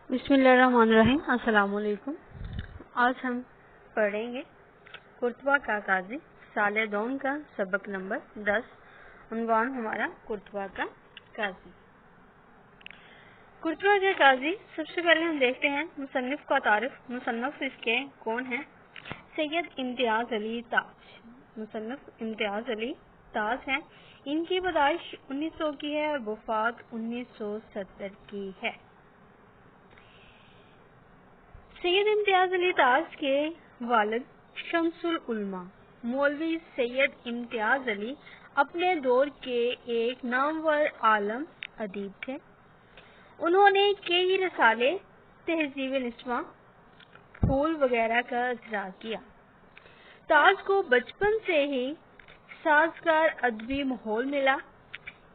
बिस्मिल्लाहिर्रहमानिर्रहीम। अस्सलाम वालेकुम। आज हम पढ़ेंगे कुर्तबा का काजी साले दोम का सबक नंबर 10। उन्वान हमारा कुर्तबा का काजी। कुर्तबा के काजी सबसे पहले हम देखते हैं मुसन्निफ का तारुफ। मुसन्निफ इसके कौन है? सैयद इम्तियाज अली ताज। मुसन्निफ इम्तियाज अली ताज हैं। इनकी पैदाइश 1900 की है और वफात 1970 की है। सैयद इम्तियाज अली ताज के वालिद शम्सुल उलमा मौलवी सैयद इम्तियाज अली अपने दौर के एक नामवर आलम अदीब थे। उन्होंने कई रसाले, तहजीब निस्वा, फूल वगैरह का इजरा किया। ताज को बचपन से ही साजगार अदबी माहौल मिला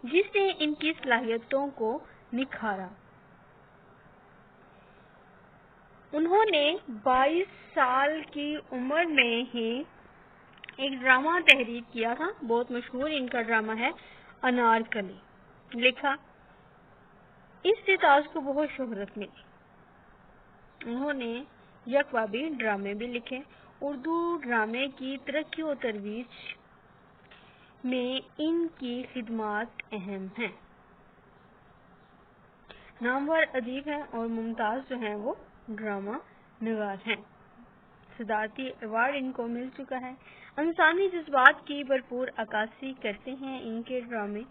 जिसने इनकी सलाहियतों को निखारा। उन्होंने 22 साल की उम्र में ही एक ड्रामा तहरीर किया था। बहुत मशहूर इनका ड्रामा है अनारकली लिखा। इससे ताज को बहुत शोहरत मिली। उन्होंने यकवाबी ड्रामे भी लिखे। उर्दू ड्रामे की तरक्की और तरवीज में इनकी खिदमात अहम हैं। नामवर अदीब हैं और मुमताज जो हैं वो ड्रामा निगार हैं। सदारती अवार्ड इनको मिल चुका है। इंसानी जज्बात की भरपूर अक्कासी करते हैं इनके ड्रामे।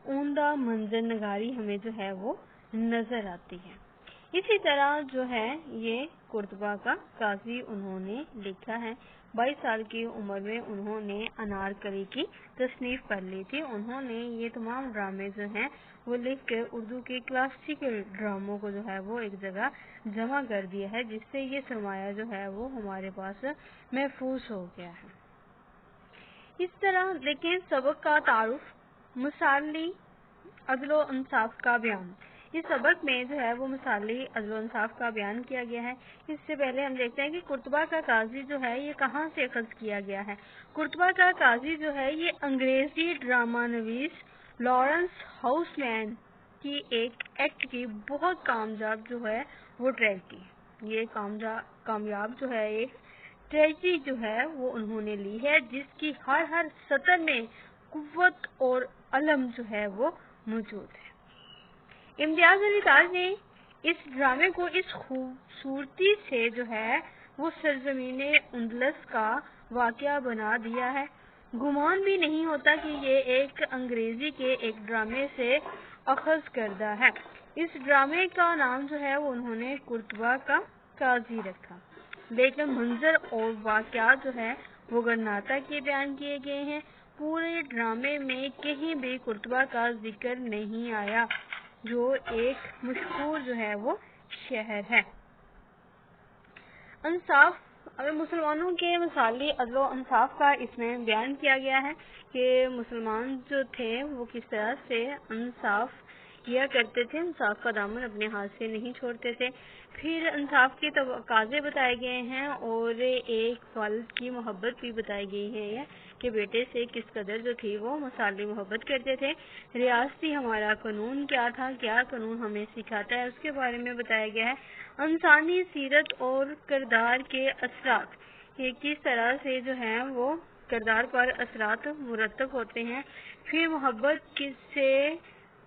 उम्दा मंजर नगारी हमें जो है वो नजर आती है। इसी तरह जो है ये कुर्तबा का काजी उन्होंने लिखा है। 22 साल की उम्र में उन्होंने अनारकली की तसनीफ कर ली थी। उन्होंने ये तमाम ड्रामे जो हैं वो लिख कर उर्दू के क्लासिकल ड्रामों को जो है वो एक जगह जमा कर दिया है, जिससे ये सरमाया जो है वो हमारे पास महफूज हो गया है। इस तरह देखिए सबक का तारुफ, मिसाली अदलो इंसाफ का बयान। इस सबक में जो है वो मिसाली अदलो इंसाफ का बयान किया गया है। इससे पहले हम देखते हैं कि कुर्तबा का काजी जो है ये कहाँ से अखज़ किया गया है। कुर्तबा का काजी जो है ये अंग्रेजी ड्रामा नवीस लॉरेंस हाउसमैन की एक एक्ट की बहुत कामयाब जो है वो ट्रेजेडी। ये कामयाब जो है एक ट्रेजेडी जो है वो उन्होंने ली है, जिसकी हर सतर में कुव्वत और अलम जो है वो मौजूद है। इम्तियाज अली ताज ने इस ड्रामे को इस खूबसूरती से जो है वो सरजमीने अंदलस का वाकया बना दिया है। गुमान भी नहीं होता कि ये एक अंग्रेजी के एक ड्रामे से अखज़ करदा है। इस ड्रामे का नाम जो है वो उन्होंने कुर्तबा का काजी रखा। लेकिन मंजर और वाकया जो है वो गरनाता के बयान किए गए हैं। पूरे ड्रामे में कहीं भी कुर्तबा का जिक्र नहीं आया, जो एक मशहूर जो है वो शहर है। इंसाफ, अगर मुसलमानों के मिसाली अदलो इंसाफ का इसमें बयान किया गया है कि मुसलमान जो थे वो किस तरह से इंसाफ किया करते थे, इंसाफ का दामन अपने हाथ से नहीं छोड़ते थे। फिर इंसाफ के तकाज़े बताए गए हैं और एक वालिद की मोहब्बत भी बताई गई है कि बेटे से किस कदर जो थी वो मिसाली मोहब्बत करते थे। रियासती हमारा कानून क्या था, क्या कानून हमें सिखाता है, उसके बारे में बताया गया है। इंसानी सीरत और किरदार के असरात, ये किस तरह से जो है वो किरदार पर असरात मुरतब होते हैं। फिर मोहब्बत से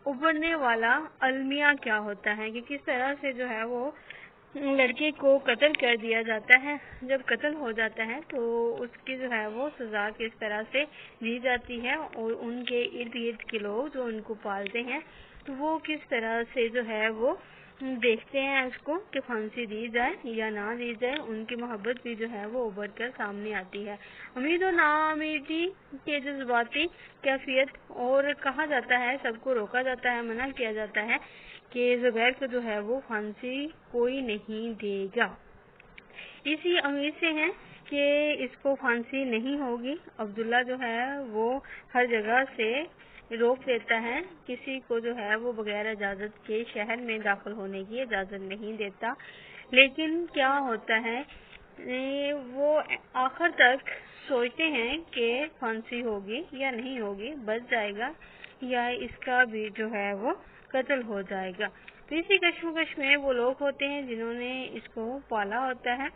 उभरने वाला अलमिया क्या होता है कि किस तरह से जो है वो लड़के को कत्ल कर दिया जाता है। जब कत्ल हो जाता है तो उसकी जो है वो सजा किस तरह से दी जाती है और उनके इर्द गिर्द के लोग जो उनको पालते हैं तो वो किस तरह से जो है वो देखते हैं इसको कि फांसी दी जाए या ना दी जाए। उनकी मोहब्बत भी जो है वो उभर कर सामने आती है। उम्मीद और नाउम्मीदी के जज्बाती कैफियत, और कहा जाता है सबको रोका जाता है, मना किया जाता है कि ज़ुबैर को जो है वो फांसी कोई नहीं देगा। इसी उम्मीद से है कि इसको फांसी नहीं होगी। अब्दुल्ला जो है वो हर जगह से रोक देता है, किसी को जो है वो बगैर इजाज़त के शहर में दाखिल होने की इजाज़त नहीं देता। लेकिन क्या होता है वो आखिर तक सोचते हैं कि फांसी होगी या नहीं होगी, बच जाएगा या इसका भी जो है वो कत्ल हो जाएगा। تیسری کشمکش میں وہ لوگ ہوتے ہیں جنہوں نے اس کو پالا ہوتا ہے۔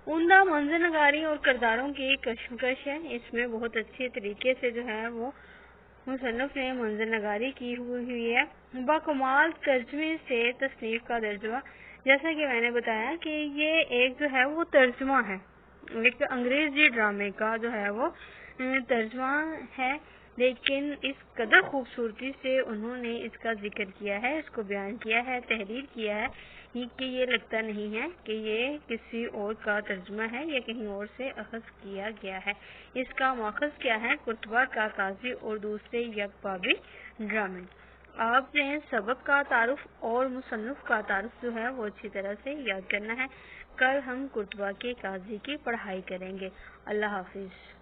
عمدہ منظر نگاری اور کرداروں کی کشمکش ہے، اس میں بہت اچھے طریقے سے جو ہے وہ مصنف نے منظر نگاری کی ہوئی ہے۔ باکمال ترجمے سے تصنیف کا درجہ، جیسا کہ میں نے بتایا کہ یہ ایک جو ہے وہ ترجمہ ہے، ایک انگریزی ڈرامے کا جو ہے وہ ترجمہ ہے، لیکن اس قدر خوبصورتی سے انہوں نے اس کا ذکر کیا ہے، اس کو بیان کیا ہے، تحریر کیا ہے کہ یہ لگتا نہیں ہے کہ یہ کسی اور کا ترجمہ ہے یا کہیں اور سے اخذ کیا گیا ہے۔ اس کا ماخذ کیا ہے؟ قرطبہ کا قاضی اور دوسرے یک بابی ڈرامے۔ آپ نے سبق کا تعارف اور مصنف کا تعارف جو ہے وہ اچھی طرح سے یاد کرنا ہے۔ کل ہم قرطبہ کے قاضی کی پڑھائی کریں گے۔ اللہ حافظ۔